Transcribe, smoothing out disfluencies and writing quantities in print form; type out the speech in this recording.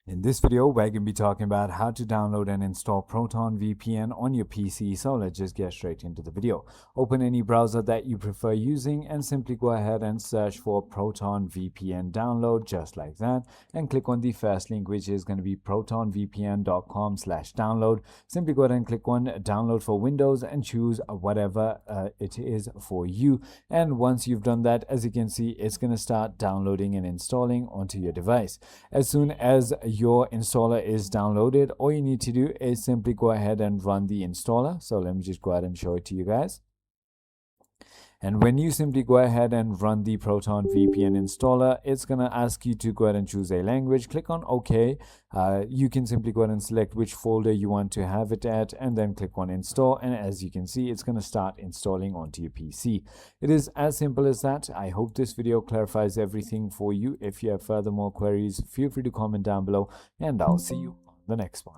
In this video, we're going to be talking about how to download and install Proton VPN on your PC. So let's just get straight into the video. Open any browser that you prefer using and simply go ahead and search for Proton VPN download, just like that, and click on the first link, which is going to be protonvpn.com/download. Simply go ahead and click on download for Windows and choose whatever it is for you. And once you've done that, as you can see, it's going to start downloading and installing onto your device. As soon as your installer is downloaded, all you need to do is simply go ahead and run the installer. So let me just go ahead and show it to you guys. And when you simply go ahead and run the Proton VPN installer, it's going to ask you to go ahead and choose a language. Click on OK. You can simply go ahead and select which folder you want to have it at, and then click on install. And as you can see, it's going to start installing onto your PC. It is as simple as that. I hope this video clarifies everything for you. If you have further more queries, feel free to comment down below, and I'll see you on the next one.